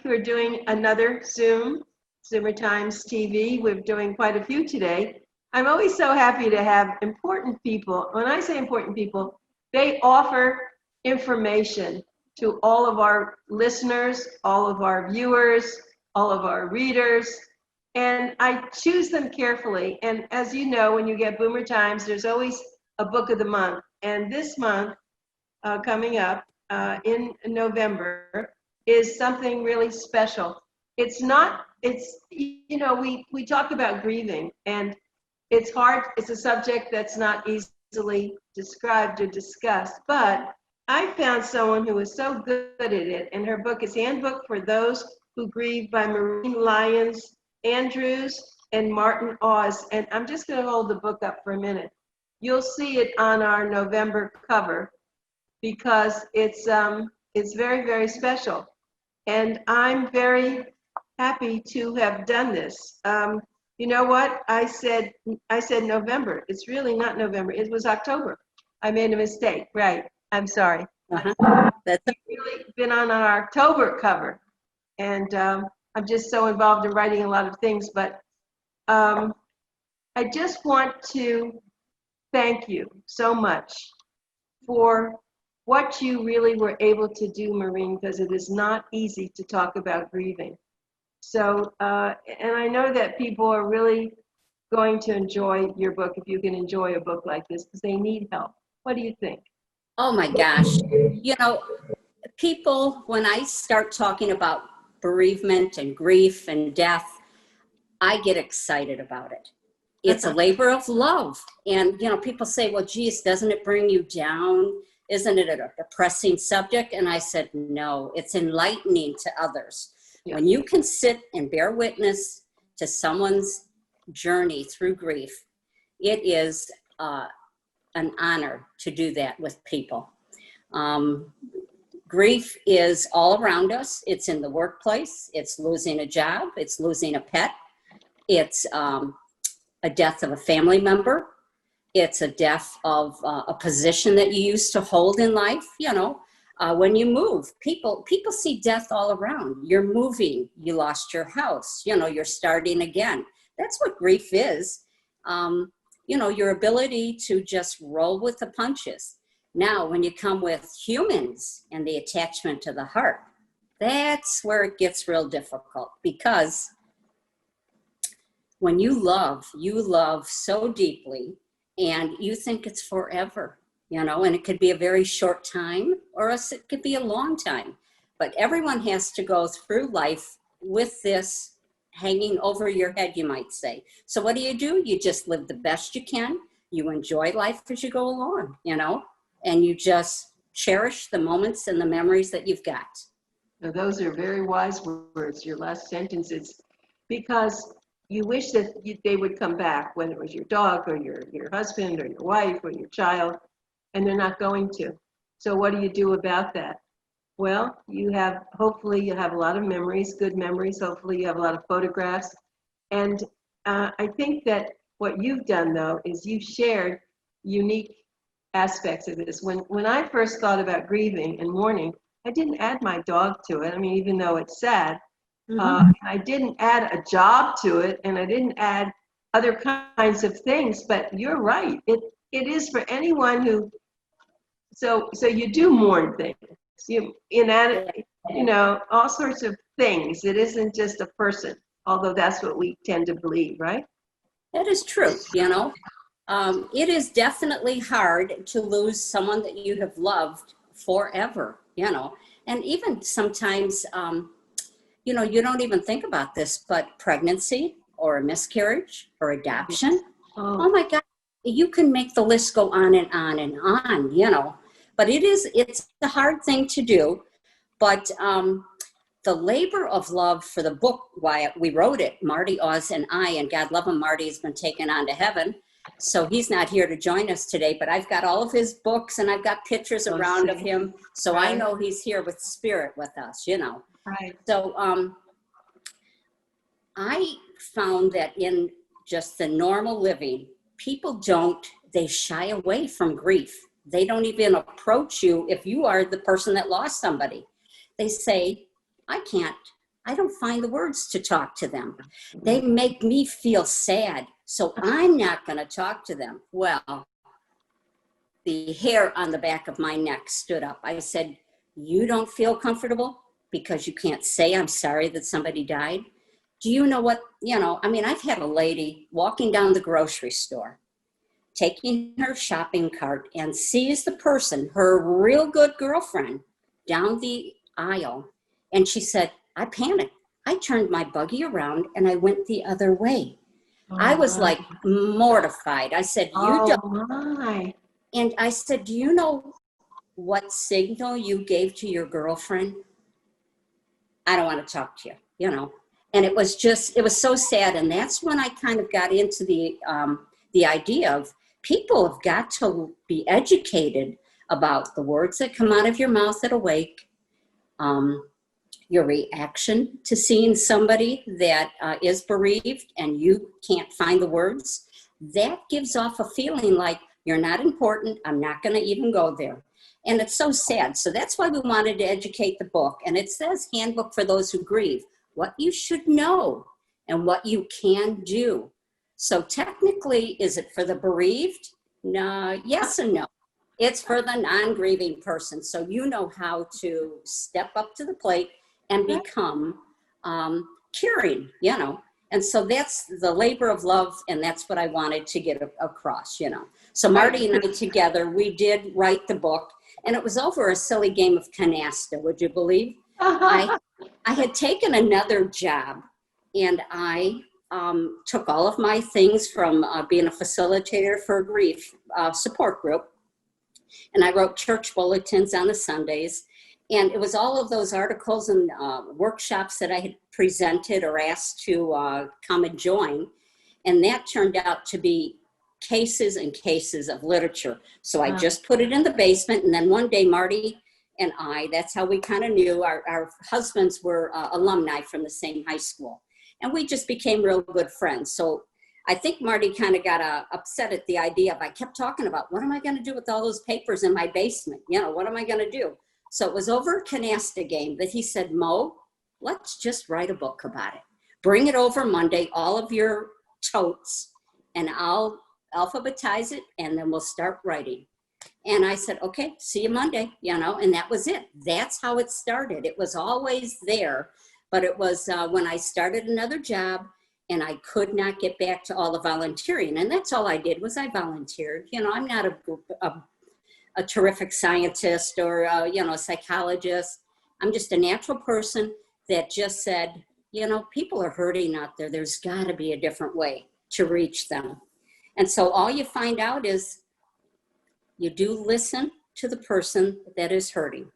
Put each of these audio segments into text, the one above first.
we're doing another Zoomer Times TV. We're doing quite a few today. I'm always so happy to have important people. When I say important people, they offer information to all of our listeners, all of our viewers, all of our readers, and I choose them carefully. And as you know, when you get Boomer Times, there's always a book of the month. And this month, coming up in November, is something really special. It's, you know, we talk about grieving, and it's hard. It's a subject that's not easily described or discussed, but I found someone who is so good at it, and her book is Handbook for Those Who Grieve by Maureen Lyons, Andrews, and Martin Oz. And I'm just going to hold the book up for a minute. You'll see it on our November cover because it's very, very special. And I'm very happy to have done this. You know what? I said November. It's really not November. It was October. I made a mistake. Right. I'm sorry. That's really been on our October cover. And I'm just so involved in writing a lot of things. But I just want to thank you so much for what you really were able to do, Maureen, because it is not easy to talk about grieving. So, and I know that people are really going to enjoy your book if you can enjoy a book like this, because they need help. What do you think? Oh my gosh. You know, people, when I start talking about bereavement and grief and death, I get excited about it. It's a labor of love. And, you know, people say, well, geez, doesn't it bring you down? Isn't it a depressing subject? And I said, no, it's enlightening to others. Yeah. When you can sit and bear witness to someone's journey through grief, it is an honor to do that with people. Grief is all around us. It's in the workplace. It's losing a job. It's losing a pet. It's a death of a family member. It's a death of a position that you used to hold in life. You know, when you move, people see death all around. You're moving, you lost your house, you know, you're starting again. That's what grief is. You know, your ability to just roll with the punches. Now, when you come with humans and the attachment to the heart, that's where it gets real difficult, because when you love so deeply, and you think it's forever, you know, and it could be a very short time, or else it could be a long time. But everyone has to go through life with this hanging over your head, you might say. So what do? You just live the best you can. You enjoy life as you go along, you know, and you just cherish the moments and the memories that you've got. Now, those are very wise words, your last sentences, because you wish that they would come back, whether it was your dog or your husband or your wife or your child, and they're not going to. So what do you do about that? Well, hopefully you have a lot of memories, good memories. Hopefully you have a lot of photographs. And I think that what you've done, though, is you've shared unique aspects of this. When I first thought about grieving and mourning, I didn't add my dog to it. I mean, even though it's sad, I didn't add a job to it, and I didn't add other kinds of things. But you're right. It is for anyone who. So you do mourn things. You know, all sorts of things. It isn't just a person, although that's what we tend to believe, right? That is true. You know, it is definitely hard to lose someone that you have loved forever. You know, and even sometimes. You know, you don't even think about this, but pregnancy or a miscarriage or adoption, oh my God, you can make the list go on and on and on, you know, but it's a hard thing to do. But the labor of love for the book, why we wrote it, Marty Oz and I, and God love him, Marty has been taken on to heaven. So he's not here to join us today, but I've got all of his books and I've got pictures around of him. So I know he's here with spirit with us, you know. Right. So I found that in just the normal living, people they shy away from grief. They don't even approach you if you are the person that lost somebody. They say, I I don't find the words to talk to them. They make me feel sad, so I'm not going to talk to them. Well, the hair on the back of my neck stood up. I said, you don't feel comfortable because you can't say I'm sorry that somebody died? Do you know what, I've had a lady walking down the grocery store, taking her shopping cart, and sees the person, her real good girlfriend, down the aisle. And she said, I panicked. I turned my buggy around and I went the other way. I was like mortified. I said, you don't. My. And I said, do you know what signal you gave to your girlfriend? I don't want to talk to you, And it was so sad. And that's when I kind of got into the idea of people have got to be educated about the words that come out of your mouth at a wake, your reaction to seeing somebody that is bereaved and you can't find the words. That gives off a feeling like you're not important. I'm not going to even go there. And it's so sad. So that's why we wanted to educate the book. And it says Handbook for Those Who Grieve, what you should know and what you can do. So technically, is it for the bereaved? No, yes and no. It's for the non-grieving person. So you know how to step up to the plate and become caring, And so that's the labor of love, and that's what I wanted to get across, So Marty and I together, we did write the book, and it was over a silly game of canasta, would you believe? I had taken another job, and I took all of my things from being a facilitator for a grief support group, and I wrote church bulletins on the Sundays. And it was all of those articles and workshops that I had presented or asked to come and join. And that turned out to be cases and cases of literature. So I just put it in the basement. And then one day, Marty and I, that's how we kind of knew, our husbands were alumni from the same high school. And we just became real good friends. So I think Marty kind of got upset at the idea of, I kept talking about, what am I going to do with all those papers in my basement? What am I going to do? So it was over a canasta game that he said, Mo, let's just write a book about it. Bring it over Monday, all of your totes, and I'll alphabetize it, and then we'll start writing. And I said, okay, see you Monday, and that was it. That's how it started. It was always there, but it was when I started another job, and I could not get back to all the volunteering. And that's all I did was I volunteered. I'm not a terrific scientist or, a psychologist. I'm just a natural person that just said, people are hurting out there. There's got to be a different way to reach them. And so all you find out is you do listen to the person that is hurting.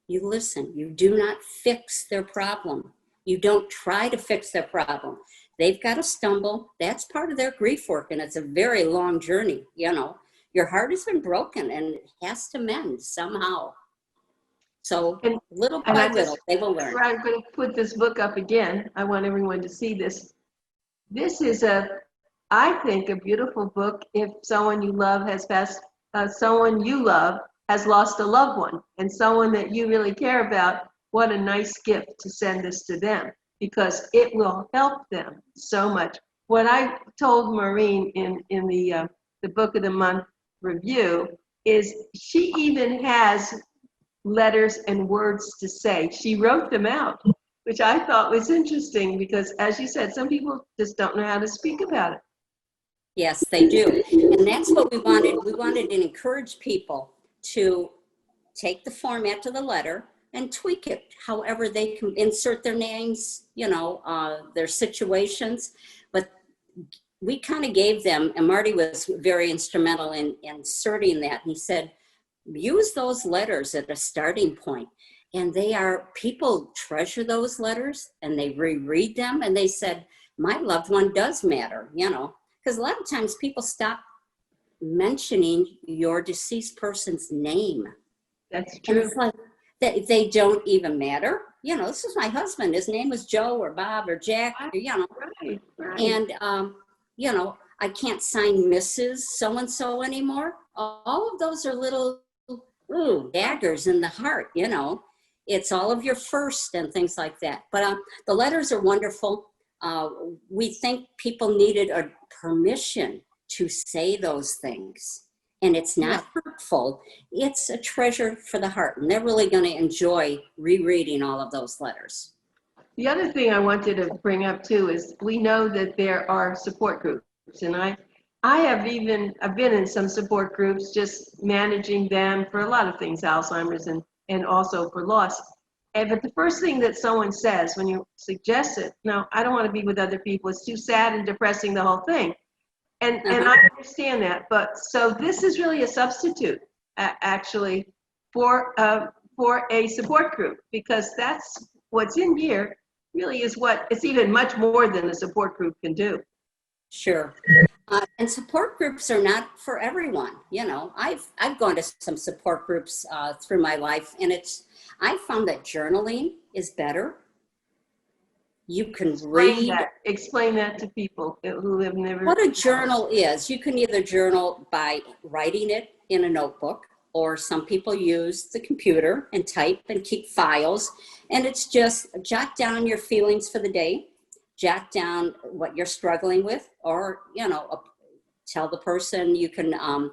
You listen. You do not fix their problem. You don't try to fix their problem. They've got to stumble. That's part of their grief work, and it's a very long journey, Your heart has been broken and it has to mend somehow. So little by little, they will learn. I'm going to put this book up again. I want everyone to see this. This is I think, a beautiful book if someone you love has passed, someone you love has lost a loved one, and someone that you really care about, what a nice gift to send this to them, because it will help them so much. What I told Maureen in the Book of the Month review is she even has letters and words to say. She wrote them out, which I thought was interesting because, as you said, some people just don't know how to speak about it. Yes, they do. And that's what we wanted. We wanted to encourage people to take the format to the letter and tweak it however they can insert their names, their situations. But we kind of gave them, and Marty was very instrumental in inserting that. And he said, use those letters at a starting point. And people treasure those letters and they reread them. And they said, my loved one does matter, because a lot of times people stop mentioning your deceased person's name. That's true. And it's like, they don't even matter. This is my husband. His name was Joe or Bob or Jack, Right. And, I can't sign Mrs. So-and-so anymore. All of those are little daggers in the heart, It's all of your first and things like that. But the letters are wonderful. We think people needed a permission to say those things. And it's not hurtful. It's a treasure for the heart. And they're really going to enjoy rereading all of those letters. The other thing I wanted to bring up too is we know that there are support groups, and I've been in some support groups, just managing them for a lot of things, Alzheimer's and also for loss. But the first thing that someone says when you suggest it, no, I don't want to be with other people. It's too sad and depressing, the whole thing. And I understand that, but so this is really a substitute actually for a support group, because that's what's in here. Really is what it's even much more than a support group can do. Sure. And support groups are not for everyone. You know, I've gone to some support groups through my life, and I found that journaling is better. You can Explain that to people who have never. What a journal is, you can either journal by writing it in a notebook, or some people use the computer and type and keep files. And it's just jot down your feelings for the day, jot down what you're struggling with, or, you know, tell the person. You can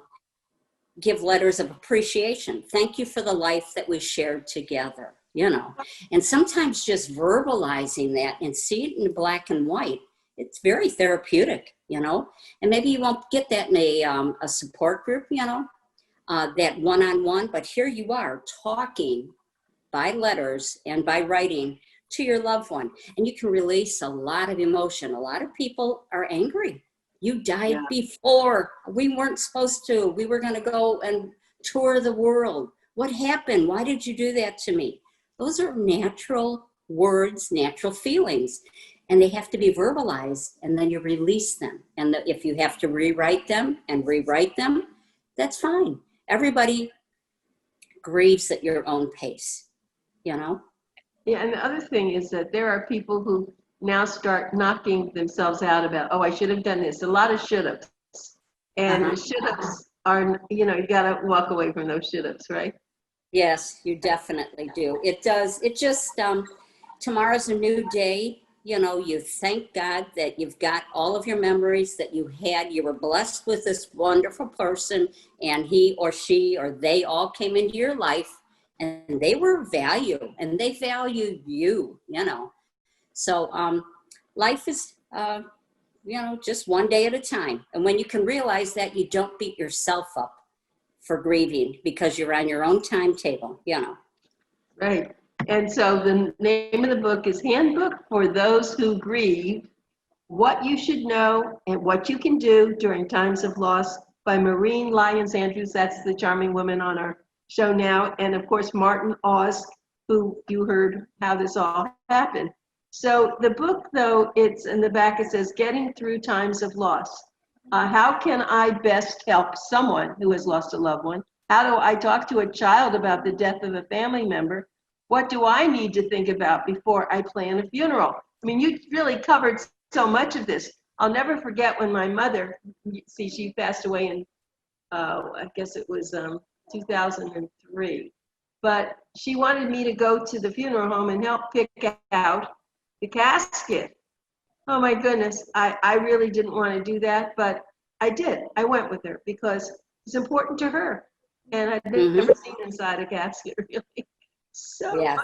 give letters of appreciation. Thank you for the life that we shared together, you know. And sometimes just verbalizing that and see it in black and white, it's very therapeutic, you know. And maybe you won't get that in a support group, you know, that one-on-one, but here you are talking by letters and by writing to your loved one, and you can release a lot of emotion. A lot of people are angry. You died before. We weren't supposed to. We were going to go and tour the world. What happened? Why did you do that to me? Those are natural words, natural feelings, and they have to be verbalized, and then you release them. And if you have to rewrite them, that's fine. Everybody grieves at your own pace, you know? Yeah, and the other thing is that there are people who now start knocking themselves out about, oh, I should have done this. A lot of should-haves. And the should-haves are, you know, you got to walk away from those should-haves, right? Yes, you definitely do. It does. It just, tomorrow's a new day. You know, you thank God that you've got all of your memories that you had. You were blessed with this wonderful person, and he or she or they all came into your life, and they were valued, and they value you, you know. So life is, you know, just one day at a time. And when you can realize that, you don't beat yourself up for grieving because you're on your own timetable, you know. Right. And so the name of the book is Handbook for Those Who Grieve, What You Should Know and What You Can Do During Times of Loss, by Maureen Lyons Andrews. That's the charming woman on our show now. And of course, Martin Oz, who you heard how this all happened. So the book, though, it's in the back, it says, Getting Through Times of Loss. How can I best help someone who has lost a loved one? How do I talk to a child about the death of a family member? What do I need to think about before I plan a funeral? I mean, you really covered so much of this. I'll never forget when my mother, see, she passed away in, I guess it was 2003. But she wanted me to go to the funeral home and help pick out the casket. Oh my goodness, I really didn't want to do that, but I did. I went with her because it's important to her. And I'd never seen inside a casket, really. So, yes.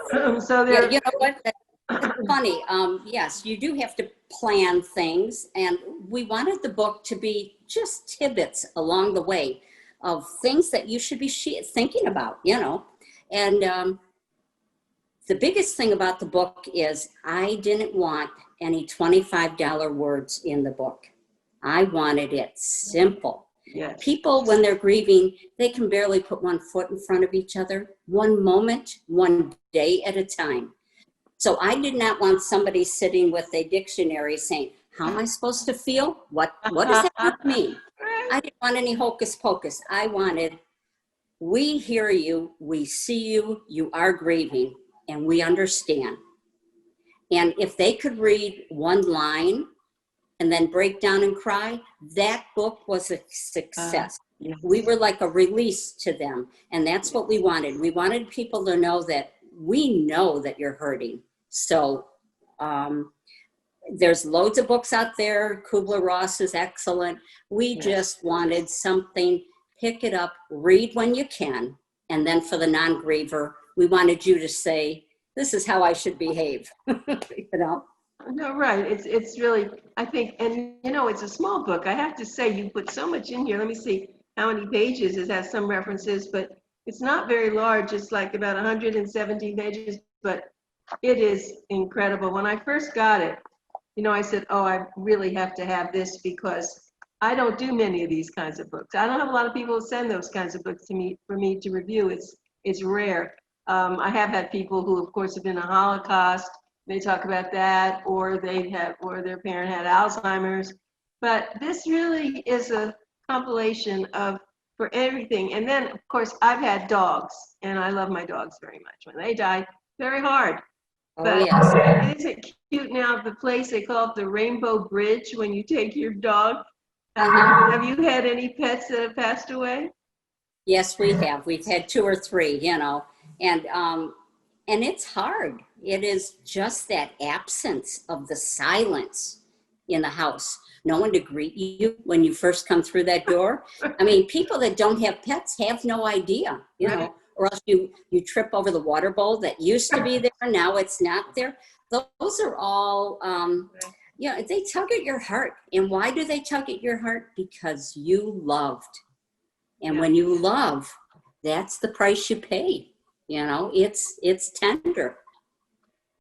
So there. Yeah, you know what? It's funny. Yes, you do have to plan things, and we wanted the book to be just tidbits along the way of things that you should be thinking about, you know. And the biggest thing about the book is I didn't want any $25 words in the book. I wanted it simple. Yes. People, when they're grieving, they can barely put one foot in front of each other, one moment, one day at a time. So I did not want somebody sitting with a dictionary saying, how am I supposed to feel? What does that mean? I didn't want any hocus pocus. I wanted, we hear you, we see you, you are grieving, and we understand. And if they could read one line and then break down and cry, that book was a success. Yes. We were like a release to them, and that's what we wanted. We wanted people to know that we know that you're hurting. So there's loads of books out there. Kubler-Ross is excellent. We just wanted something, pick it up, read when you can. And then for the non-griever, we wanted you to say, this is how I should behave, you know? No, right. It's really, I think, and you know, it's a small book. I have to say, you put so much in here. Let me see how many pages. It has some references, but it's not very large. It's like about 117 pages, but it is incredible. When I first got it, you know, I said, oh, I really have to have this because I don't do many of these kinds of books. I don't have a lot of people who send those kinds of books to me for me to review. It's rare. I have had people who, of course, have been in the Holocaust. They talk about that, or or their parent had Alzheimer's. But this really is a compilation of for everything. And then, of course, I've had dogs, and I love my dogs very much. When they die, very hard. But isn't it cute now? The place they call it the Rainbow Bridge when you take your dog. Have you had any pets that have passed away? Yes, we have. We've had 2 or 3, you know, and it's hard. It is just that absence of the silence in the house. No one to greet you when you first come through that door. I mean, people that don't have pets have no idea, you know, or else you trip over the water bowl that used to be there. Now it's not there. Those are all, yeah, they tug at your heart. And why do they tug at your heart? Because you loved. And when you love, that's the price you pay. You know, it's tender.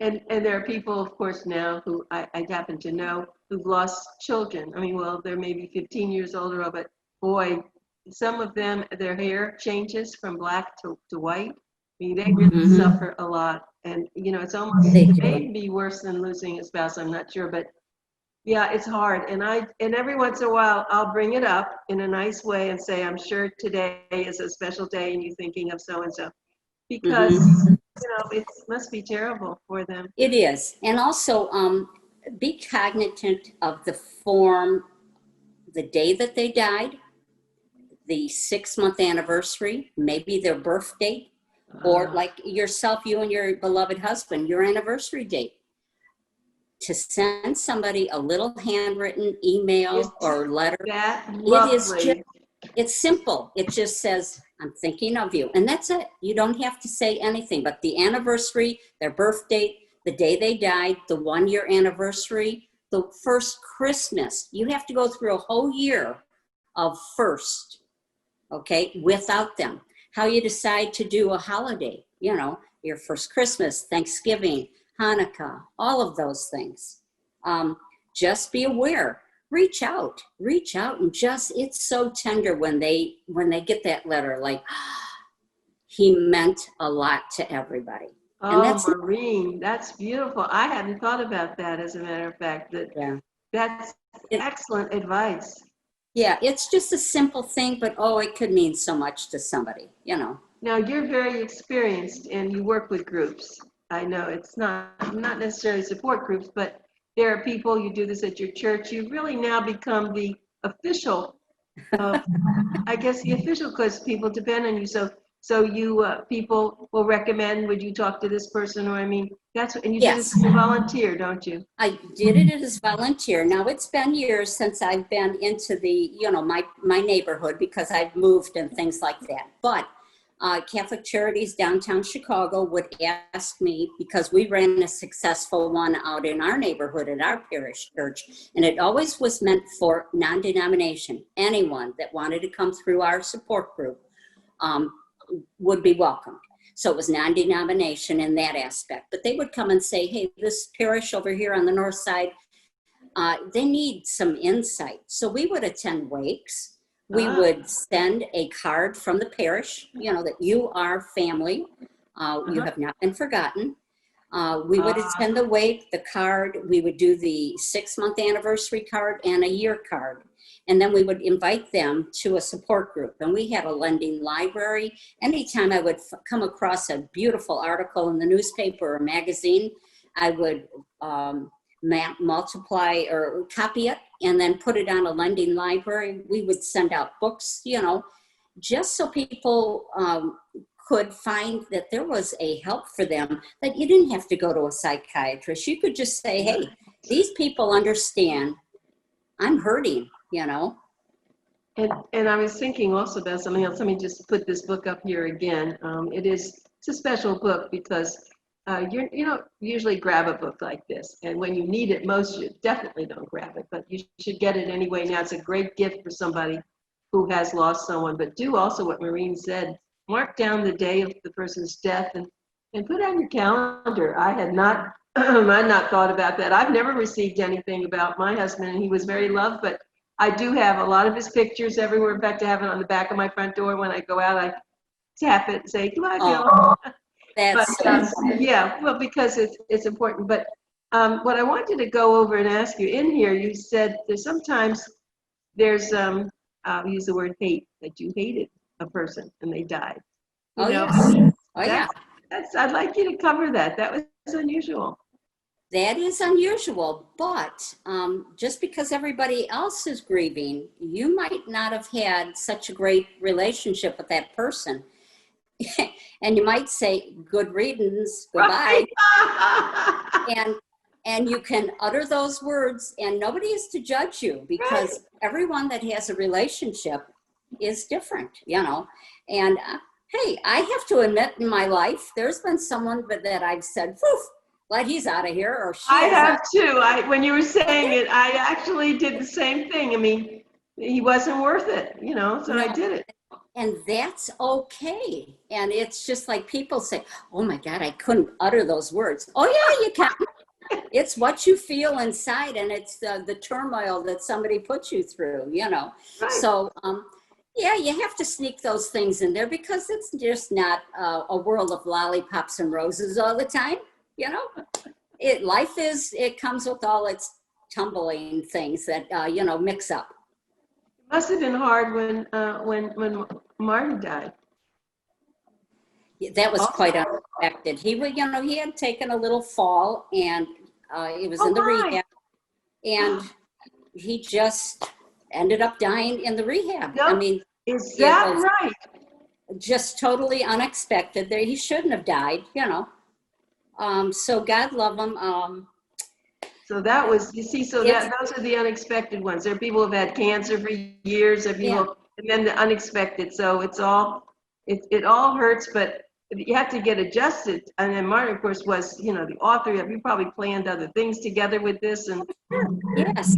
And there are people, of course, now who I happen to know who've lost children. I mean, well, they're maybe 15 years older, but boy, some of them, their hair changes from black to white. I mean, they really suffer a lot. And, you know, it's almost, it may be worse than losing a spouse, I'm not sure, but yeah, it's hard. And every once in a while, I'll bring it up in a nice way and say, I'm sure today is a special day and you're thinking of so-and-so. Because, you know, it must be terrible for them. It is. And also, be cognizant of the form, the day that they died, the 6-month anniversary, maybe their birth date, or like yourself, you and your beloved husband, your anniversary date. To send somebody a little handwritten email or letter, it is just, it's simple. It just says, I'm thinking of you. And that's it. You don't have to say anything, but the anniversary, their birth date, the day they died, the 1-year anniversary, the first Christmas. You have to go through a whole year of first, okay, without them. How you decide to do a holiday, you know, your first Christmas, Thanksgiving, Hanukkah, all of those things. Just be aware. Reach out and just, it's so tender when they get that letter, like, he meant a lot to everybody. Oh, and Maureen, that's beautiful. I hadn't thought about that, as a matter of fact. That's excellent advice. Yeah, it's just a simple thing, but it could mean so much to somebody, you know. Now, you're very experienced and you work with groups. I know it's not necessarily support groups, but there are people, you do this at your church. You've really now become the official, I guess the official, because people depend on you. So you people will recommend, would you talk to this person? Or I mean, and you do this as a volunteer, don't you? I did it as volunteer. Now it's been years since I've been into the, you know, my neighborhood, because I've moved and things like that. But Catholic Charities downtown Chicago would ask me, because we ran a successful one out in our neighborhood at our parish church, and it always was meant for non-denomination. Anyone that wanted to come through our support group would be welcome. So it was non-denomination in that aspect. But they would come and say, hey, this parish over here on the north side, they need some insight. So we would attend wakes. We would send a card from the parish, you know, that you are family. You have not been forgotten. We would attend the wake, the card. We would do the 6-month anniversary card and a year card. And then we would invite them to a support group. And we had a lending library. Anytime I would come across a beautiful article in the newspaper or magazine, I would multiply or copy it and then put it on a lending library. We would send out books, you know, just so people could find that there was a help for them, that you didn't have to go to a psychiatrist. You could just say, hey, these people understand I'm hurting, you know. And I was thinking also about something else. Let me just put this book up here again. It's a special book because you don't usually grab a book like this. And when you need it most, you definitely don't grab it. But you should get it anyway. Now, it's a great gift for somebody who has lost someone. But do also what Maureen said. Mark down the day of the person's death and put on your calendar. I had not, I'd not thought about that. I've never received anything about my husband, and he was very loved. But I do have a lot of his pictures everywhere. In fact, I have it on the back of my front door. When I go out, I tap it and say, "Goodbye, Bill." Oh, that's But, yeah, well, because it's important. But what I wanted to go over and ask you, in here, you said there's sometimes I'll use the word hate, that you hated a person and they died. You oh know, yes, oh yeah. I'd like you to cover that. That was unusual. That is unusual, but just because everybody else is grieving, you might not have had such a great relationship with that person. And you might say, good riddance, goodbye. Right. And you can utter those words, and nobody is to judge you, because everyone that has a relationship is different, you know. And hey, I have to admit, in my life, there's been someone that I've said, poof, like he's out of here, or she. I have too. When you were saying it, I actually did the same thing. I mean, he wasn't worth it, you know, so I did it. And that's okay. And it's just like people say, oh my God, I couldn't utter those words. Oh yeah, you can. It's what you feel inside, and it's the turmoil that somebody puts you through, you know. Right. So, yeah, you have to sneak those things in there, because it's just not a world of lollipops and roses all the time. You know, it comes with all its tumbling things that, you know, mix up. It must have been hard when Marty died. That was quite unexpected. He had taken a little fall, and he was in the rehab, and he just ended up dying in the rehab. Yep. I mean, is that right? Just totally unexpected. He shouldn't have died, you know. So God love him. So that was, you see, those are the unexpected ones. There are people who've had cancer for years, and then the unexpected. So it all hurts, but you have to get adjusted. And then Martin, of course, was, you know, the author. You probably planned other things together with this. And yes,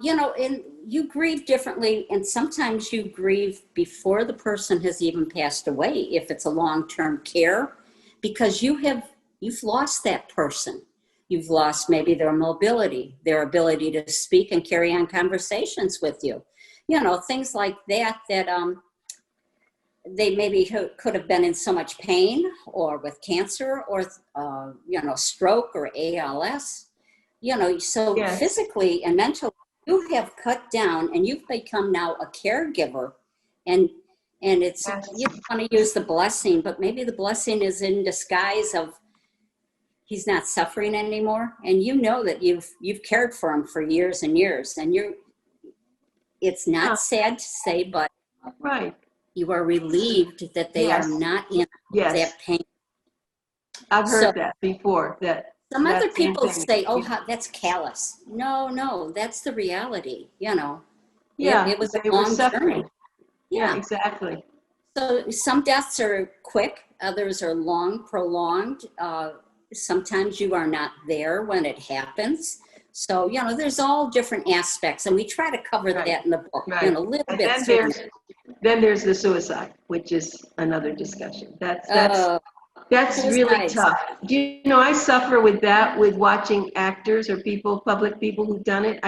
you know, and you grieve differently, and sometimes you grieve before the person has even passed away, if it's a long-term care, because you've lost that person. You've lost maybe their mobility, their ability to speak and carry on conversations with you. You know, things like that they maybe could have been in so much pain, or with cancer, or, you know, stroke or ALS. You know, so physically and mentally, you have cut down, and you've become now a caregiver. And it's, you want to use the blessing, but maybe the blessing is in disguise of, he's not suffering anymore, and you know that you've cared for him for years and years, and it's not sad to say, but you are relieved that they are not in that pain. I've heard that before. Some other people say, "Oh, that's callous." No, that's the reality. You know. Yeah, it was they a were long suffering. journey. Yeah, exactly. So some deaths are quick, others are long, prolonged. Sometimes you are not there when it happens. So, you know, there's all different aspects, and we try to cover that in the book, you know, a little bit. Then there's the suicide, which is another discussion. That's really tough. Do you know, I suffer with that, with watching actors or public people who've done it.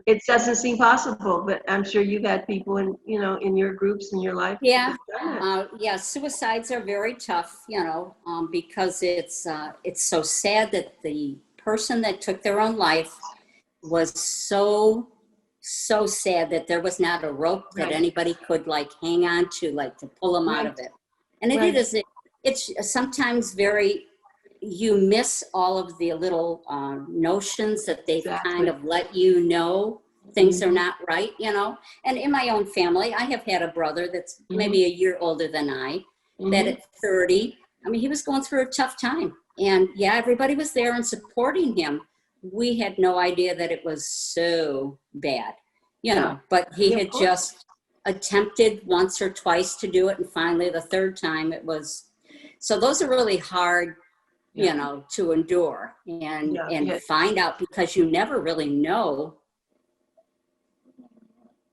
It doesn't seem possible, but I'm sure you've had people in your groups in your life. Yeah. Suicides are very tough, you know, because it's so sad that the person that took their own life was so sad that there was not a rope that anybody could like hang on to, like to pull them out of it. And it's sometimes you miss all of the little notions that they've kind of let you know things are not right, you know. And in my own family, I have had a brother that's maybe a year older than I, that at 30, I mean, he was going through a tough time. And yeah, everybody was there and supporting him. We had no idea that it was so bad, you know, but he Yeah, of had course. just attempted once or twice to do it. And finally, the third time it was, so those are really hard, Yeah. you know, to endure and Yeah. find out, because you never really know.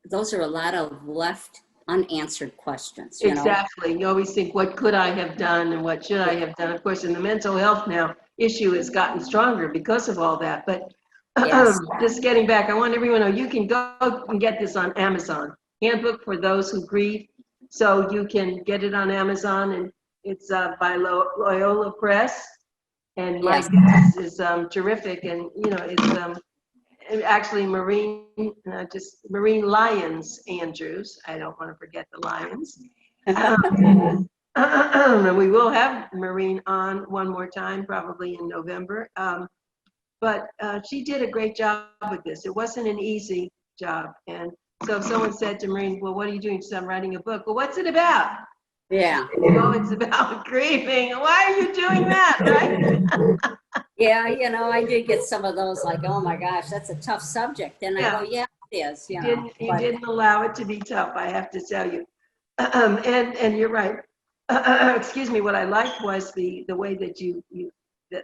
Those are a lot of left unanswered questions, you know? Exactly. You always think, what could I have done and what should I have done? Of course, in the mental health now issue has gotten stronger because of all that. But Yes. just getting back, I want everyone to know you can go and get this on Amazon. Handbook for Those Who Grieve. So you can get it on Amazon, and it's by Loyola Press. And my Yes. goodness, is terrific. And, you know, it's actually Maureen Lyons Andrews. I don't want to forget the Lions. We will have Maureen on one more time, probably in November. But she did a great job with this. It wasn't an easy job. And so if someone said to Maureen, well, what are you doing? She said, I'm writing a book. Well, what's it about? Yeah. Oh, it's about grieving. Why are you doing that, right? Yeah, you know, I did get some of those like, oh my gosh, that's a tough subject. And I go, yeah, it is, you know. You didn't allow it to be tough, I have to tell you. And you're right. Excuse me, what I liked was the way that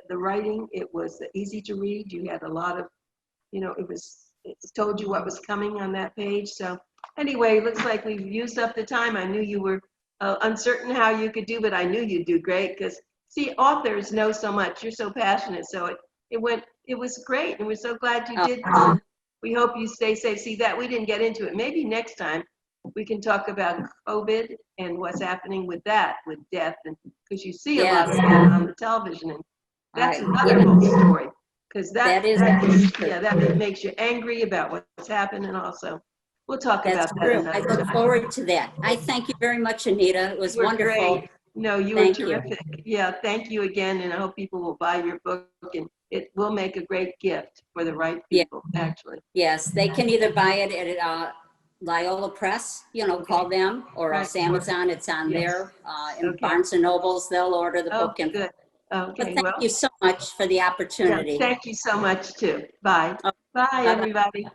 the writing, it was easy to read. You had a lot of, you know, it told you what was coming on that page. So anyway, it looks like we've used up the time. I knew you were uncertain how you could do, but I knew you'd do great, because see, authors know so much. You're so passionate. So it was great. And we're so glad you did this. We hope you stay safe. See, that we didn't get into it. Maybe next time we can talk about COVID and what's happening with that, with death, and because you see a lot of that on the television, and that's another whole story. Because that makes you angry about what's happened, and also we'll talk about that true. another I look time. forward to that. I thank you very much, Anita. It was wonderful. Great. No, you were terrific. Yeah, thank you again, and I hope people will buy your book, and it will make a great gift for the right people, actually. Yes, they can either buy it at Loyola Press, you know, call them, or else Amazon, it's on there. In Barnes and Nobles, they'll order the book. And good. Okay, but thank you so much for the opportunity. Thank you so much, too. Bye. Bye, everybody.